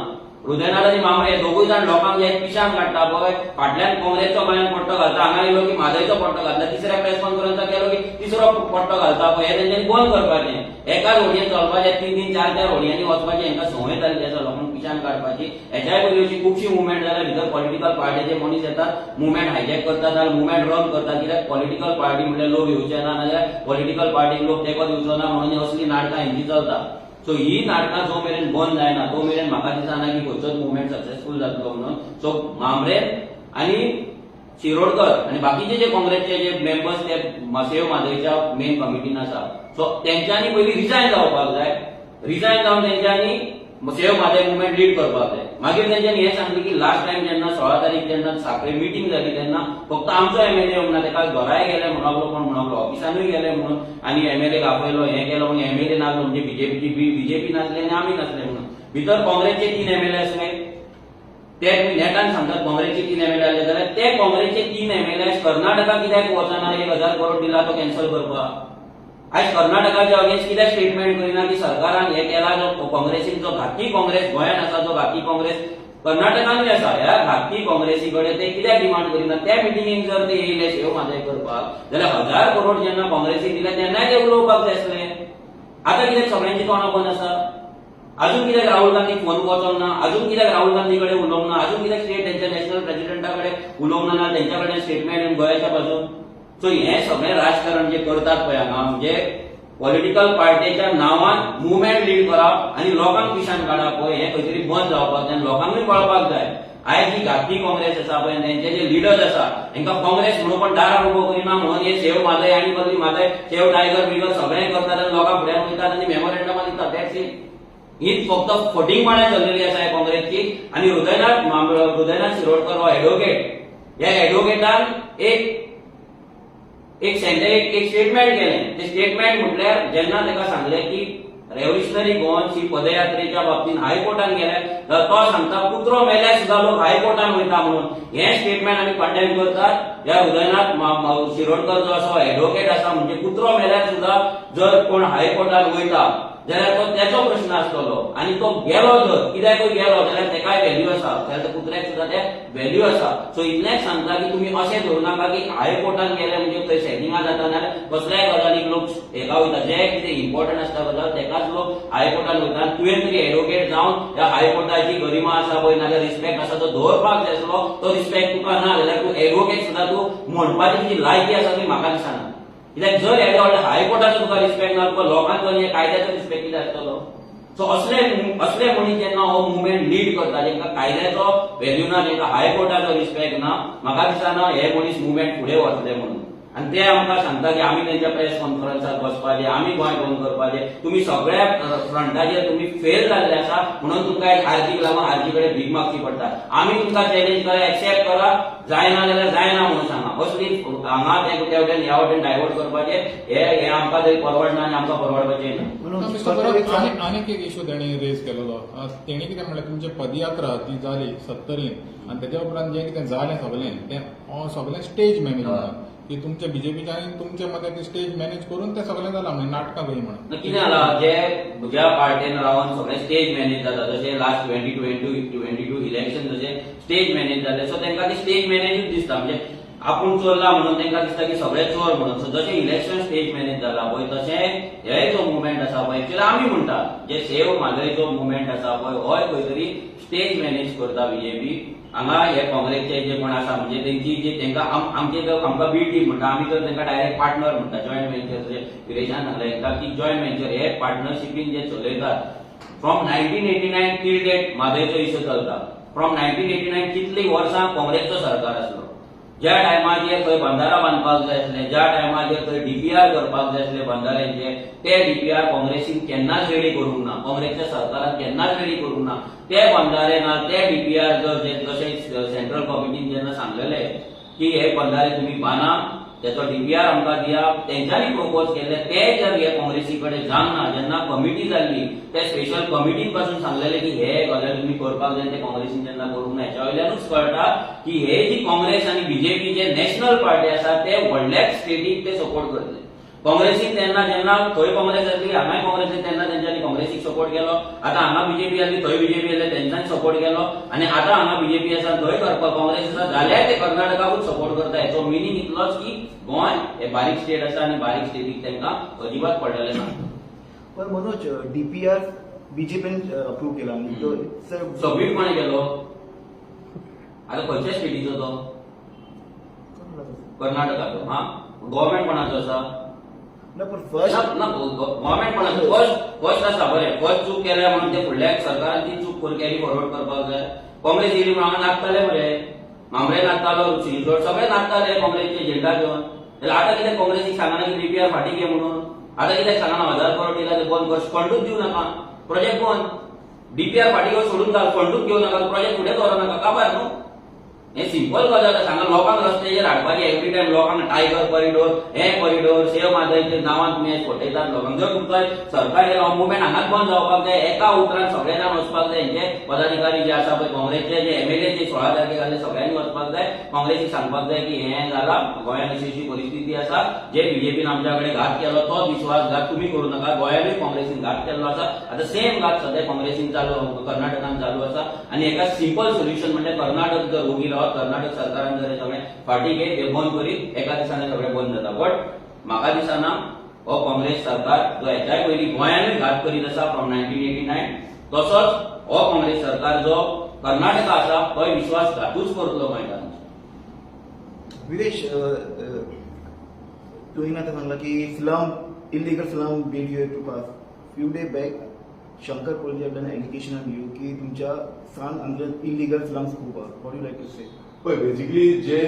B: हृदयनाथ आनी मामरे हे दोगूय जाण लोकांक जे पिशान काडटा पळय, फाटल्यान काँग्रेसचो गोंयांत पट्टो घालता, हांगा येयलो की म्हादयचो पट्टो घालता, तिसऱ्या प्रेस कॉन्फरन्साक गेलो की तिसरो पट्टो घालता पळय. हे तेंच्यांनी बंद करपाचें. एकाच होडयेन चलपाचें, 3-3, 4-4 होडयांनी वचपाचें. हांकां संवय जाल्ली आसा लोकांक पिशान काडपाची. हेच्याय पयलीं अशी खुबशी मुवमेंट जाल्यार भितर पॉलिटिकल पार्टीचे मनीस येतात, मुवमेंट हायजॅक करतात नाल्यार मुवमेंट रन करतात. कित्याक पॉलिटिकल पार्टी म्हणल्यार लोक येवचे ना नाल्यार पॉलिटिकल पार्टीक लोक तेंको दिवचो ना म्हणून असली नाटकां हेंची चलता. सो ही नाटकां जो मेरेन बंद जायना तो मेरेन म्हाका दिसना की खंयचोच मुवमेंट सक्सेसफूल जातलो म्हणून. सो मामरे आनी शिरोडकर आनी बाकीचे जे काँग्रेसचे जे मेंबर्स ते सेव मादयच्या मेन कमिटीन आसा, सो तेंच्यांनी पयलीं रिजायन जावपाक जाय. रिजायन जावन तेंच्यांनी सेव मादय मुवमेंट लीड करपाक जाय. मागीर तेंच्यांनी हें सांगलें की लास्ट टायम जेन्ना 16 तारीख जेन्ना साखळे मिटींग जाली तेन्ना फक्त आमचो एमएलए म्हणून तेका घराय गेले म्हणलो कोण म्हणलो ऑफिसानूय गेले म्हणून आनी एमएलए आपयलो हें केलो म्हणून एमएलए नासलो म्हणजे बीजेपी नासले आनी आमी नासले म्हणून. भितर काँग्रेसचे 3 एमएलए आसले ते नेटान सांगतात काँग्रेसचे 3 एमएलए आसले जाल्यार ते काँग्रेसचे 3 एमएलए कर्नाटका कित्याक वचना 1000 करोड दिला तो कॅन्सल करपाक. आज कर्नाटकाच्या अगेन्स्ट कित्याक स्टेटमेंट करिना की सरकारान हे केला जो काँग्रेसीन जो घाटी काँग्रेस गोंयांत आसा जो घाटी काँग्रेस कर्नाटकानूय आसा ह्या घाटी काँग्रेसी कडेन ते कित्याक डिमांड करिना. त्या मिटिंगेक जर ते येयले सेव मादय करपाक जाल्यार 1000 करोड जेन्ना काँग्रेसीक दिले तेन्नाय ते उलोवपाक जाय आसले. आतां कित्याक सगळ्यांची तोंडां बंद आसा. अजून कित्याक राहुल गांधीक फोन वचोंक ना, अजून कित्याक राहुल गांधी कडेन उलोवंक ना, अजून कित्याक स्टेट तेंच्या नॅशनल प्रेसिडेंटा कडेन उलोवंक ना तेंच्या कडेन स्टेटमेंट गोंयाच्या बाजून. सो हें सगळें राजकारण जे करतात पळय हांगा म्हणजे पॉलिटिकल पार्टीच्या नांवान मुवमेंट लीड करप आनी लोकांक पिशान काडप पळय हें खंय तरी बंद जावपाक जाय. लोकांकूय कळपाक जाय आयज ही घाटी काँग्रेस आसा पळय तेंचे जे लिडर्स आसा तांकां काँग्रेस म्हणून पण दारार उबो करिना म्हणून हे सेव मादय आनी बदली मादय सेव टायगर बिगर सगळें करतात आनी लोकांक फुड्यान वयतात आनी मेमोरेंडमां दितात. That's it. हीच फक्त फटींगपणां चल्लेली आसा ह्या काँग्रेसची. आनी हृदयनाथ शिरोडकर हो एडवोकेट ह्या एडवोकेटान एक स्टेटमेंट केलें. ते स्टेटमेंट म्हटल्यार जेन्ना ताका सांगलें की रेव्होल्युशनरी गोवन्स ही पदयात्रेच्या बाबतींत हायकोर्टान गेले जाल्यार तो सांगता कुत्रो मेल्यार सुद्दां लोक हायकोर्टान वयता म्हणून. हें स्टेटमेंट आमी कंडेम करतात. ह्या हृदयनाथ शिरोडकर जो आसा एडवोकेट आसा म्हणजे कुत्रो मेल्यार सुद्दां जर कोण हायकोर्टान वयता जाल्यार तो तेचो प्रश्न आसतलो आनी तो गेलो जर कित्याकूय गेलो जाल्यार तेकाय व्हॅल्यू आसा जाल्यार त्या कुत्र्याक सुद्दां ते व्हॅल्यू आसा. सो इतलेंच सांगता की तुमी अशें धरूं नाका की हायकोर्टान गेले म्हणजे थंय सेटिंगां जाता नाल्यार कसल्याय गजालीक लोक हेका वयता जे कितें इम्पॉर्टंट आसता गजाल तेकाच लोक हायकोर्टान वयता. तुवें तरी एडवोकेट जावन ह्या हायकोर्टाची गरिमा आसा पळय नाल्यार रिस्पेक्ट आसा तो दवरपाक जाय आसलो. तो रिस्पेक्ट तुका ना जाल्यार तूं एडवोकेट सुद्दां तूं म्हणपाची तुजी लायकी आसा ती म्हाका दिसना. कित्याक जर एडे व्हडल्या हायकोर्टाचो तुका रिस्पेक्ट ना तुका लोकांचो आनी कायद्याचो रिस्पेक्ट कितें आसतलो. सो असले मनीस जेन्ना हो मुवमेंट लीड करता जेंका कायद्याचो व्हॅल्यू ना जेंका हायकोर्टाचो रिस्पेक्ट ना म्हाका दिसना हे मनीस मुवमेंट फुडें वतले म्हणून. आनी ते आमकां सांगता की आमी तेंच्या प्रेस कॉन्फरन्साक बसपाचें आमी गोंय बंद करपाचें. तुमी सगळ्या फ्रंटाचेर तुमी फेल जाल्ले आसा म्हणून तुमकां एक आर्जीक लागून आर्जी कडेन भीक मागची पडटा. आमी तुमकां चॅलेंज करा एक्सेप्ट करा जायना जाल्यार जायना म्हणून सांगा. असली हांगा त्या वटेन ह्या वटेन डायवर्ट करपाचें हे आमकां तरी परवडना आनी आमकां परवडपाचें ना.
D: आनीक एक इश्यू तेणी रेज केलेलो. तेणी कितें म्हणलें तुमची पदयात्रा ती जाली 70 आनी तेच्या उपरांत जें कितें जालें तें सगळें स्टेज मॅनेज जाता की तुमच्या बीजेपीच्या आनी तुमच्या मते ते स्टेज मॅनेज करून तें सगळें जालां म्हणजे नाटकां कही म्हणून.
B: कितें जालां जे ज्या पार्टीन रावन सगळें स्टेज मॅनेज जाता जशें लास्ट 2022 इलेक्शन जशें स्टेज मॅनेज जालें सो तांकां ती स्टेज मॅनेजूच दिसता. म्हणजे आपूण चोरला म्हणून तांकां दिसता की सगळे चोर म्हणून. सो जशें इलेक्शन स्टेज मॅनेज जाला पळय तशें हे जो मुवमेंट आसा पळय एक्चुअली आमी म्हणटा जे सेव म्हादय जो मुवमेंट आसा पळय हो खंय तरी स्टेज मॅनेज करता बीजेपी. हांगा हे काँग्रेसचे जे कोण आसा म्हणजे तेंची जे तांकां आमकां बी टीम म्हणटा आमी तर तांकां डायरेक्ट पार्टनर म्हणटा. जॉयंट वेंचर जे विरेशान सांगलें की जॉयंट वेंचर हे पार्टनरशिपीन जे चलयतात फ्रॉम 1989 टील डेट म्हादयचो इशू चलता. फ्रॉम 1989 कितली वर्सां काँग्रेसचो सरकार आसलो. ज्या टायमाचेर थंय बंधारा बांदपाक जाय आसले, ज्या टायमाचेर थंय डीपीआर करपाक जाय आसले बंधाऱ्यांचे, ते डीपीआर काँग्रेसीन केन्नाच रेडी करूंक ना. काँग्रेसच्या सरकारान केन्नाच रेडी करूंक ना. ते बंधारे ना ते डीपीआर जशें सेंट्रल कमिटीन जेन्ना सांगलेले की हे बंधारे तुम्ही बांदा, त्याचो डीपीआर आमकां दिया, तेंच्यांनी प्रपोज केले ते जर हे काँग्रेसी कडेन जावंक ना. जेन्ना कमिटी जाल्ली ते स्पेशल कमिटीन पासून सांगलेले की हे गजाल तुम्ही करपाक जाय ते काँग्रेसीन जेन्ना करूंक ना. हेच्या वयल्यानूच कळटा की हे जी काँग्रेस आनी बीजेपी जे नॅशनल पार्टी आसा ते व्हडल्याच स्टेटीक ते सपोर्ट करतले. काँग्रेसीन तेन्ना जेन्ना थंय काँग्रेस जातली हांगाय काँग्रेस तेन्ना तेंच्यांनी काँग्रेसीक सपोर्ट केलो. आतां हांगा बीजेपी आसली थंय बीजेपी आसले तेंच्यांनी सपोर्ट केलो. आनी आतां हांगा बीजेपी आसा थंय करपाक काँग्रेस आसा जाल्यार ते कर्नाटकाकूच सपोर्ट करता. हेचो मिनींग इतलोच की गोंय हे बारीक स्टेट आसा आनी बारीक स्टेटीक तांकां अजिबात पडलेले ना.
C: पण मनोज डीपीआर बीजेपीन अप्रूव्ह केला आणि तो
B: सबमीट कोणे केलो आतां खंयच्या स्टेटीचो तो कर्नाटकाचो. हा गव्हर्मेंट कोणाचो आसा
C: ना पण फर्स्ट
B: गव्हर्मेंट कोणाचो फर्स्ट आसा बरें. फर्स्ट चूक केल्या म्हणून ते फुडल्या सरकारान ती चूक कॅरी फॉरवर्ड करपाक जाय. काँग्रेस येयली म्हणून हांगा नाचताले मरे मामरे नाचतालो सिंजोड सगळे नाचताले काँग्रेसचे झेंडा घेवन. जाल्यार आतां कितें काँग्रेसीक सांगना की डीपीआर फाटीं घे म्हणून. आतां कित्याक सांगना 1000 करोड दिला ते बंद कर फंडूच दिवं नाका प्रोजेक्ट बंद. डीपीआर फाटीं घेवन सोडून घाल फंडूच घेवं नाका प्रोजेक्ट फुडें दवरनाका नाका काबार न्हू. हे सिंपल गजाल सांगा लोकांक रस्त्याचेर हाडपाची एवरी टायम लोकांक टायगर कॉरिडोर हे कॉरिडोर सेव मादयचे नांवान तुमी फोटयतात लोकांक. जर तुमकां सरकार हे मुवमेंट हांगाच बंद जावपाक जाय एका उतरान सगळे जाण वचपाक जाय. हेंचे पदाधिकारी जे आसा पळय काँग्रेसचे जे एमएलए जे 16 तारखेक जाल्ले सगळ्यांनी वचपाक जाय. काँग्रेसीक सांगपाक जाय की हे जाला गोंयांत अशी अशी परिस्थिती आसा जे बीजेपीन आमच्या कडेन घात केलो तो विश्वासघात तुमी करूं नाका. गोंयानूय काँग्रेसीन घात केल्लो आसा. आतां सेम घात सध्या काँग्रेसीन चालू कर्नाटकान चालू आसा. आनी हेका सिंपल सोल्युशन म्हणजे कर्नाटक जर उगी रावत कर्नाटक सरकारान जर सगळे फाटी घे ते बंद करीत एका दिसाने सगळे बंद जाता. बट म्हाका दिसना हो काँग्रेस सरकार जो हेच्याय पयलीं गोंयानूय घात करीत आसा फ्रॉम 1989 तसोच हो काँग्रेस सरकार जो कर्नाटका आसा तो विश्वासघातूच करतलो गोंयकारांचो.
C: विरेश तुवें आतां सांगला की slum illegal slum bill you to pass few day back Shankar Kolje have done education on you की तुमच्या सांग हांगा इलिगल स्लम्स खूब आसा. What you like to say?
A: पळय बेसिकली जे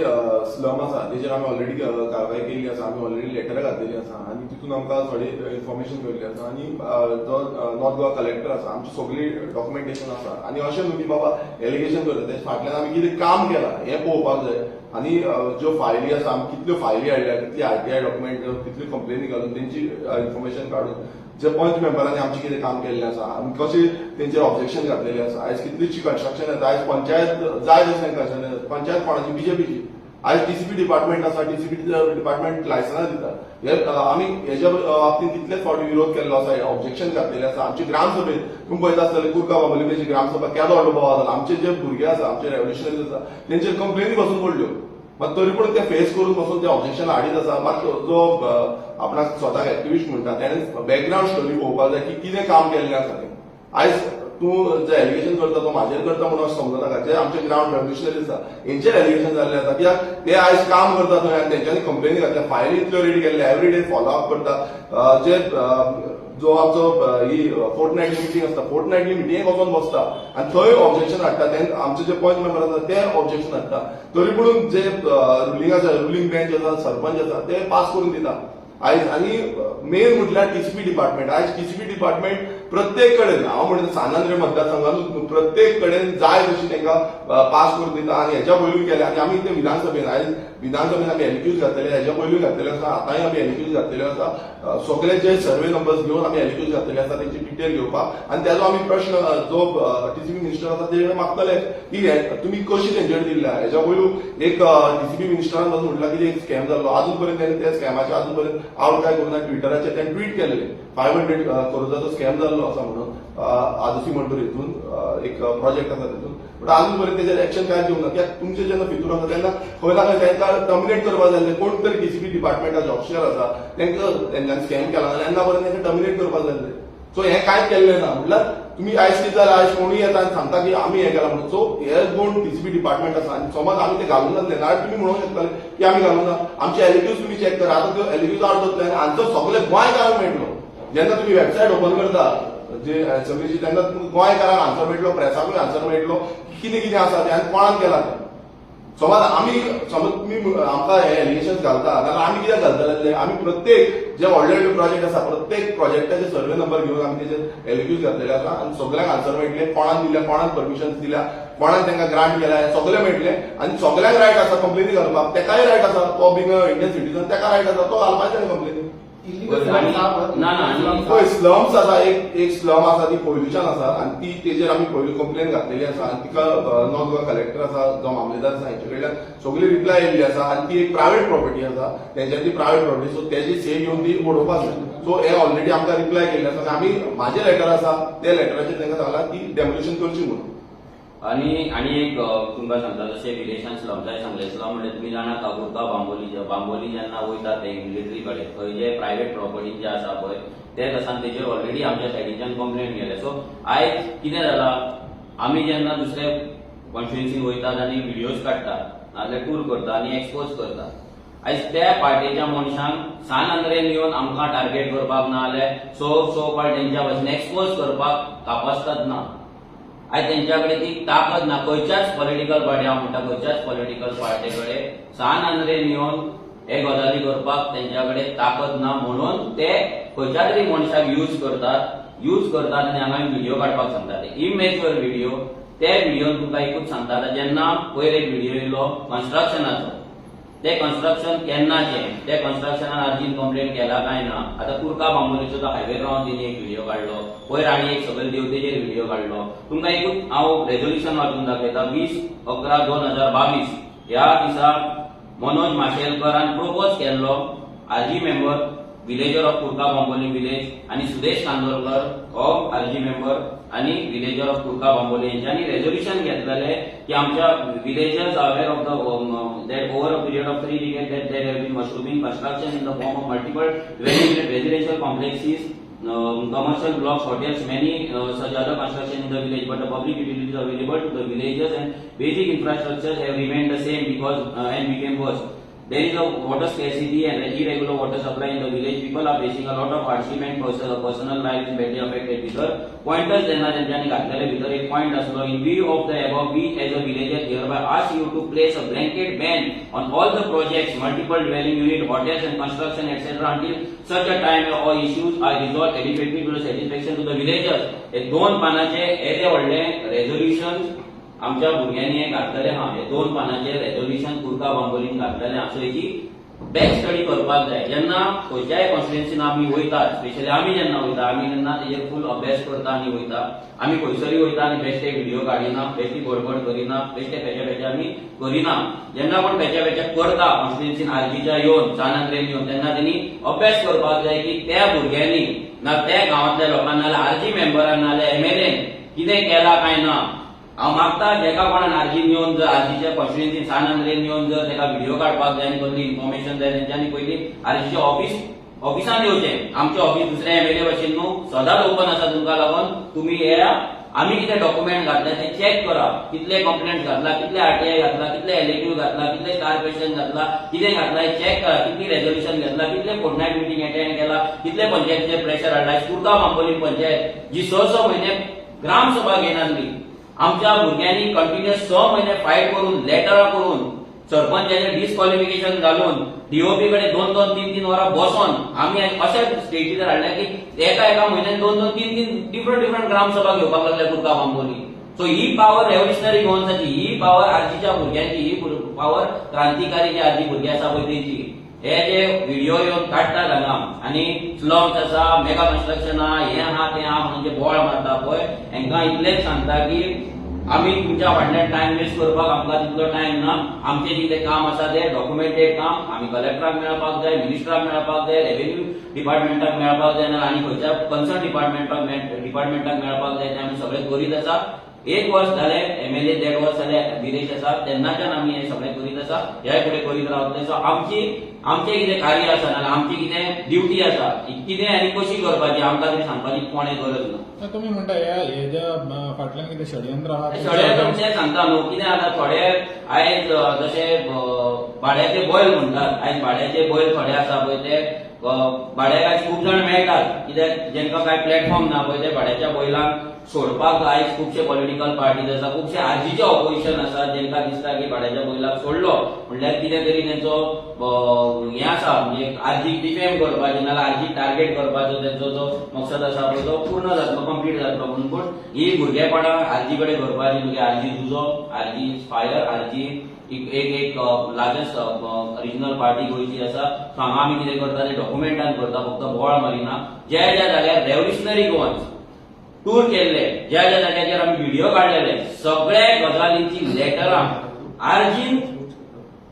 A: स्लम आसा तेजेर आमी ऑलरेडी कारवाय केल्ली आसा. आमी ऑलरेडी लेटरां घातलेली आसा आनी तितून आमकां थोडी इन्फॉर्मेशन मेळिल्ली आसा. आनी जो नॉर्थ गोवा कलेक्टर आसा आमची सगळी डॉक्युमेंटेशन आसा. आनी अशें न्हू की बाबा एलिगेशन करता तेजे फाटल्यान आमी कितें काम केलां हें पळोवपाक जाय. आनी ज्यो फायली आसा आमी कितल्यो फायली हाडल्या कितली आरटीआय डॉक्युमेंट कितल्यो कंप्लेनी घालून तेंची इन्फॉर्मेशन काडून जे पंच मेंबरांनी आमचे कितें काम केल्लें आसा आमी कशें तेंचेर ऑब्जेक्शन घातलेलें आसा. आयज कितलीशी कन्स्ट्रक्शन येता आयज पंचायत जाय तशें पंचायत कोणाची बीजेपीची. आयज टीसीपी डिपार्टमेंट आसा टीसीपी डिपार्टमेंट लायसन्सां दिता. हे आमी हेच्या बाबतींत कितलेच फावटी विरोध केल्लो आसा ऑब्जेक्शन घातलेलें आसा. आमची ग्रामसभेत तुमी पळयता आसतले कुरका बाबलिंबेची ग्रामसभा केदो व्हडलो बोवाळ जालो. आमचे जे भुरगे आसा आमचे रेव्होल्युशनरीज आसा तेंचेर कंप्लेनी पासून पडल्यो. मात तरी पूण ते फेस करून पासून ते ऑब्जेक्शन हाडीत आसा. मात जो आपणाक स्वताक एक्टिविस्ट म्हणटा तेणे बॅकग्रावंड स्टोरी पळोवपाक जाय की कितें काम केल्लें आसा तें. आयज तूं जे एलिगेशन करता तो म्हाजेर करता म्हणून अशें समजू नाका. जे आमचे ग्रावंड रेव्होल्युशनरीज आसा हेंचेर एलिगेशन जाल्लें आसा कित्याक ते आयज काम करता थंय आनी तेंच्यांनी कंप्लेनी घातल्या फायली इतल्यो रेडी केल्ल्या एवरी डे फॉलोअप करता. जे जो आमचो ही फोर्टनायटली मिटींग आसता फोर्टनायटली मिटींगेक वचून बसता आनी थंय ऑब्जेक्शन हाडटा. आमचे जे पंच मेंबर आसा ते ऑब्जेक्शन हाडटा. तरी पूण जे रुलींग बेंच आसा सरपंच आसा ते पास करून दिता आयज. आनी मेन म्हटल्यार टीसीपी डिपार्टमेंट. आयज टीसीपी डिपार्टमेंट प्रत्येक कडेन हांव म्हणटा सानांद्रे मतदारसंघातून प्रत्येक कडेन जाय तशी तांकां पास करून दिता. आनी हेच्या पयलूय केले आनी आमी ते विधानसभेन आयज विधानसभेन आमी एलिक्यूज घातलेले हेच्या पयलूय घातलेले आसा आतांय आमी एलिक्यूज घातलेले आसा. सगळे जे सर्वे नंबर्स घेवन आमी एलिक्यूज घातलेले आसा तेंची डिटेल घेवपाक. आनी तेजो आमी प्रश्न जो टीसीपी मिनिस्टर आसा तेजे मागतले की तुमी कशी तेंचेर दिल्ल्या. हेच्या पयलू एक टीसीपी मिनिस्टरान असं म्हटलं की एक स्कॅम जाल्लो अजून पर्यंत तेणें त्या स्कॅमाचे अजून पर्यंत आउट काय करून ट्विटराचेर तेणें ट्वीट केलेले 500 करोडाचो स्कॅम जाल्लो आसा म्हणून आदोसी मंडूर हितून एक प्रोजेक्ट आसा तितून बट अजून पर्यंत तेजेर एक्शन काय घेवंक ना कित्याक तुमचे जेन्ना भितूर आसा तेन्ना खंय ना खंय तांकां टर्मिनेट करपाक जाय कोण तरी डीसीपी डिपार्टमेंटाचे ऑफिसर आसा तांकां तेंच्यांनी स्कॅम केला जाल्यार तेन्ना पर्यंत तांकां टर्मिनेट करपाक जाय सो हें कांयच केल्लें ना म्हटल्यार तुम्ही आयज कितें जाल्यार आयज कोणूय येता आनी सांगता की आमी हें केला म्हणून सो हे दोन डीसीपी डिपार्टमेंट आसा आनी समज आमी ते घालून नासले नाल्यार तुमी म्हणूंक शकताले की आमी घालून ना आमचे एलिक्यूज तुमी चॅक करा आतां त्यो एलिक्यूज आउट जातले आनी आन्सर सगळे गोंयकारांक मेळटलो जेन्ना तुमी वेबसायट ओपन करता जे सगळी तेन्ना तुमकां गोंयकारांक आन्सर मेळटलो प्रेसाकूय आन्सर मेळटलो कितें कितें आसा तें आनी कोणान केलां तें समज तुम्ही आमकां हे एलिगेशन्स घालता जाल्यार आमी कित्याक घालतले आमी प्रत्येक जे व्हडले व्हडले प्रोजेक्ट आसा प्रत्येक प्रोजेक्टाचे सर्वे नंबर घेवन आमी तेजे एलिक्यूज घातलेले आसा आनी सगळ्यांक आन्सर मेळटले कोणान दिल्या कोणान परमिशन्स दिल्या कोणान तांकां ग्रांट केल्या सगळे मेळटले आनी सगळ्यांक रायट आसा कंप्लेनी घालपाक तेकाय रायट आसा तो बींग इंडियन सिटीजन तेका रायट आसा तो घालपाचें कंप्लेनी पळय स्लम्स आसा एक स्लम आसा ती पयलुच्यान आसा आनी ती तेजेर आमी पयली कंप्लेन घातलेली आसा आनी तिका नॉर्थ गोवा कलेक्टर आसा जो मामलेदार आसा हांचे कडल्यान सगळी रिप्लाय येयल्ली आसा आनी ती एक प्रायवेट प्रॉपर्टी आसा तेंच्यानी ती प्रायवेट प्रॉपर्टी सो तेजी से घेवन ती उडोवपाक जाय सो हे ऑलरेडी आमकां रिप्लाय केल्ले आसा आमी म्हाजें लेटर आसा त्या लेटराचेर तांकां सांगलां की डेमोलिशन करची म्हणून
B: आणि एक तुमकां सांगता जशें विलेशान स्लमचाय सांगलें स्लम म्हणजे तुम्ही जाणा काबुर्का बांबोली जेन्ना वयता ते मिलिटरी कडेन थंय जे प्रायवेट प्रॉपर्टी जे आसा पळय ते आसा तेजेर ऑलरेडी आमच्या सायडीच्यान कंप्लेंट केले सो आयज कितें जाला आमी जेन्ना दुसरे कॉन्स्टिट्युएन्सीन वयतात आनी व्हिडियोज काडटात नाजाल्यार टूर करता आनी एक्सपोज करतात आयज त्या पार्टीच्या मनशांक सान आंद्रेन येवन आमकां टार्गेट करपाक ना जाल्यार सो कॉल्ड तेंच्या भाशेन एक्सपोज करपाक कापासतात ना आयज तेंच्याकडे ती ताकद ना खंयच्याच पॉलिटिकल पार्टी हांव म्हणटा खंयच्याच पॉलिटिकल पार्टी कडेन सान आंद्रेन येवन हे गजाली करपाक तेंच्याकडे ताकद ना म्हणून ते खंयच्या तरी मनशाक यूज करतात आनी हांगा व्हिडिओ काडपाक सांगतात इमॅच्युअर व्हिडिओ ते व्हिडिओन तुमकां एकूच सांगता जेन्ना पयर एक व्हिडिओ येयलो कन्स्ट्रक्शनाचो ते कन्स्ट्रक्शन केन्नाचे ते कन्स्ट्रक्शनान अर्जीन कंप्लेंट केला काय ना आता कुर्का बांबोलीचो तो हायवे रावन तिने एक व्हिडिओ काढलो पयर आनी एक सगळे देवतेचेर व्हिडिओ काढलो तुमकां एकूच हांव रेझोल्युशन वाचून दाखयता 20/11/2022 ह्या दिसा मनोज माशेलकरान प्रपोज केल्लो RG member villager of Kurka Bamboli village आणि सुदेश कांदोरकर हो आरजी मेंबर आणि विलेजर ऑफ कुर्का बांबोली यांच्यानी रेझोल्युशन घेतलेले की आमच्या villagers aware of the that over a period of 3 decades that there have been mushrooming construction in the form of multiple residential complexes, commercial blocks, hotels, many such other construction in the village, but the public utilities available to the villagers and basic infrastructures have remained the same because and became worse. There is a water scarcity and irregular water supply in the village. People are facing a lot of hardship and personal life is badly affected. भितर pointers त्यांना त्यांच्यानी घातलेले भितर एक point असलो in view of the above, we as a villager hereby ask you to place a blanket ban on all the projects, multiple dwelling unit, hotels and construction etc. until such a time all issues are resolved adequately to the satisfaction to the villagers. हे दोन पानाचे एदे व्हडले resolution आमच्या भुरग्यांनी घातलेले हा हे 2 पानाचे रेझोल्युशन कुर्का बांबोलीन घातलेले आसा हेची बॅक स्टडी करपाक जाय जेन्ना खंयच्याय कॉन्स्टिट्युएन्सीन आमी वयता स्पेशली आमी जेन्ना वयता आमी जेन्ना तेजेर फुल अभ्यास करता आनी वयता आमी खंयसरी वयता आनी बेश्टे व्हिडिओ काडिना बेश्टी बडबड करिना बेश्टे फेचे आमी करिना जेन्ना कोण फेचे करता कॉन्स्टिट्युएन्सीन आरजीच्या येवन चानंद्रेन येवन तेन्ना तेणी अभ्यास करपाक जाय की त्या भुरग्यांनी ना त्या गांवांतल्या लोकांना नाल्यार आरजी मेंबरान नाल्यार एमएलएन कितें केला काय ना हांव मागता जेका कोणान आरजीन येवन जर आरजीच्या कॉन्स्टिट्युएन्सीन सान आंद्रेन येवन जर तेका व्हिडिओ काडपाक जाय आनी कसली इन्फॉर्मेशन जाय तेंच्यांनी पयली आरजीचे ऑफिसान येवचें आमचें ऑफिस दुसऱ्या एमएलए भशेन न्हू सदांच ओपन आसा तुमकां लागून तुमी हे आमी कितें डॉक्युमेंट घातले ते चेक करा कितले कंप्लेंट घातला कितले आरटीआय घातला कितले एलएक्यू घातला कितले स्टार पेशंट घातला कितें घातला हे चेक करा कितली रेझोल्युशन घेतला कितले फोर्टनायट मिटींग अटेंड केला कितले पंचायतीचेर प्रेशर हाडला कुर्का बांबोली पंचायत जी 6 म्हयने ग्रामसभा घेनासली आमच्या भुरग्यांनी कंटिन्युअस 6 म्हयने फायट करून लेटरां करून सरपंचाचे डिस्क्वॉलिफिकेशन घालून डीओपी कडे 2-2, 3-3 वरां बसोन आमी अशा स्टेजीचेर हाडल्या की एका म्हयन्यान 2-2, 3-3 डिफरंट ग्रामसभा घेवपाक लागले कुर्का बांबोली सो ही पावर रेव्होल्युशनरी गोवन्साची ही पावर आरजीच्या भुरग्यांची ही पावर क्रांतिकारी जे आरजी भुरगे आसा पळय तेची हे जे व्हिडिओ येवन काडटात हांगा आनी स्लम्स आसा मेगा कन्स्ट्रक्शन हे आहा ते आहा म्हणून जे बोळ मारता पळय हांकां इतलेंच सांगता की आमी तुमच्या फाटल्यान टायम वेस्ट करपाक आमकां तितलो टायम ना आमचें कितें काम आसा तें डॉक्युमेंटेड काम आमी कलेक्टराक मेळपाक जाय मिनिस्टराक मेळपाक जाय रेव्हेन्यू डिपार्टमेंटाक मेळपाक जाय आनी खंयच्या कन्सर्न डिपार्टमेंटाक मेळपाक जाय तें आमी सगळें करीत आसा 1 वर्ष जालें MLA 1.5 वर्ष जाले विरेश आसा तेन्नाच्यान आमी हे सगळें करीत आसा ह्या फुडें करीत रावतले. सो आमचें कितें कार्य आसा नाल्यार आमची कितें ड्युटी आसा कितें आनी कशी करपाची आमकां तरी सांगपाची कोणें गरज ना.
D: तुम्ही म्हणता हे ज्या फाटल्यान कितें षडयंत्र आहा
B: तुमचें सांगता न्हू कितें जाता थोडे आयज जशे भाड्याचे बैल म्हणटात आयज भाड्याचे बैल थोडे आसा पळय ते भाड्याक आयज खूब जाण मेळटात कित्याक जेंका काय प्लॅटफॉर्म ना पळय ते भाड्याच्या बैलांक सोडपाक आयज खुबशे पॉलिटिकल पार्टीज आसा खुबशे आरजीचे ऑपोजिशन आसा जेंका दिसता की भाड्याच्या बैलाक सोडलो म्हणल्यार कितें तरी तेंचो हें आसा म्हणजे आर्जीक डिफेम करपाचें नाल्यार आर्जीक टार्गेट करपाचो तेंचो जो मकसद आसा पळय तो पूर्ण जातलो कंप्लीट जातलो म्हणून. पूण ही भुरगेपणां आर्जी कडेन करपाची म्हणजे आर्जी झुजो आर्जी फायर आर्जी एक लार्जस्ट रिजनल पार्टी गोंयची आसा. सो हांगा आमी कितें करता ते डॉक्युमेंटान करता फक्त बोवाळ मारिना. ज्या जाग्यार रेव्होल्युशनरी गोवन्स टूर केल्ले ज्या जाग्याचेर आमी व्हिडिओ काडलेले सगळे गजालींची लेटरां आर्जीन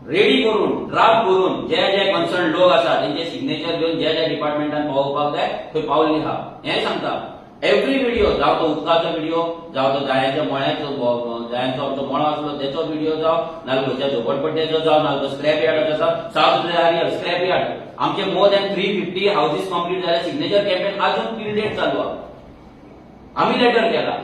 B: रेडी करून ड्राफ्ट करून जे कन्सर्न लोक आसा तेंचे सिग्नेचर घेवन ज्या डिपार्टमेंटान पावोवपाक जाय थंय पावल्ली आहा हें सांगता. एव्हरी व्हिडिओ जावं तो उदकाचो व्हिडिओ जावं तो जायांच्या मळ्याचो जायांचो आमचो मळो आसलो तेचो व्हिडिओ जावं नाल्यार खंयच्या झोपडपट्ट्याचो जावं नाल्यार तो स्क्रॅप यार्डाचो आसा साउथ एरिया स्क्रॅप यार्ड आमचे मोर दॅन 350 हाऊसेस कंप्लीट जाले. सिग्नेचर कॅम्पेन अजून टील डेट चालू आहा. आम्ही लेटर केला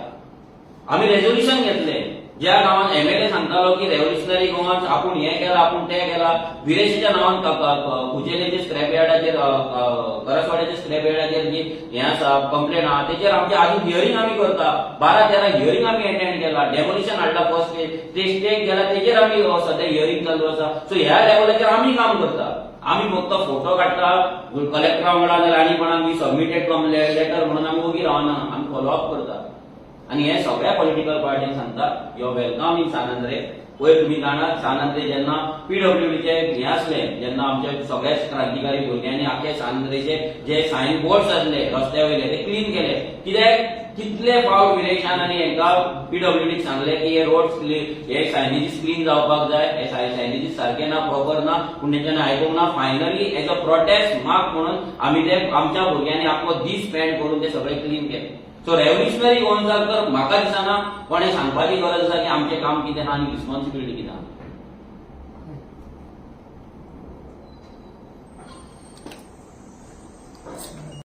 B: आम्ही रेझोल्युशन घेतले ज्या गावात MLA सांगतालो की रेव्होल्युशनरी गोवन्स आपूण हे केला आपूण ते केला विरेशीच्या नावान कुचेलेचे स्क्रॅप यार्डाचेर करसवाड्याच्या स्क्रॅप यार्डाचेर जी हे आसा कंप्लेन आहा तेचेर आमचे आजून हियरिंग आमी करता. 12-13 हियरिंग आमी अटेंड केला. डेमोलिशन हाडला फर्स्ट ते स्टेक गेला तेचेर आमी सध्या हियरिंग चालू आसा. सो ह्या लेवलाचेर आमी काम करता. आमी फक्त फोटो काडटा कलेक्टरा वांगडा नाल्यार आनी कोणाक बी सबमिटेड लेटर म्हणून आमी वोगी रावना आमी फॉलोअप करता. आणि हे सगळ्या पॉलिटिकल पार्टीक सांगता यू आर वेलकम इन सानंद्रे. पयर तुम्ही जाणात सानंद्रे जेन्ना PWDचे हे आसले जेन्ना आमचे सगळ्याच क्रांतिकारी भुरग्यांनी आख्या सानंद्रेचे जे सायन बोर्ड्स आसले रस्त्या वयले ते क्लीन केले. कित्याक कितले फावट विरेशान आनी हेंका PWDक सांगले की हे रोड्स हे सायनेजीस क्लीन जावपाक जाय हे सायनेजीस सारखे ना प्रॉपर ना पूण तेंच्यानी आयकूंक ना. Finally as a protest mark म्हणून आमी ते आमच्या भुरग्यांनी आपलो दीस स्पेंड करून ते सगळे क्लीन केले. सो रेव्होल्युशनरी गोवन्साक तर म्हाका दिसना कोणें सांगपाची गरज आसा की आमचें काम कितें आहा आनी रिस्पॉन्सिबिलिटी कितें आहा.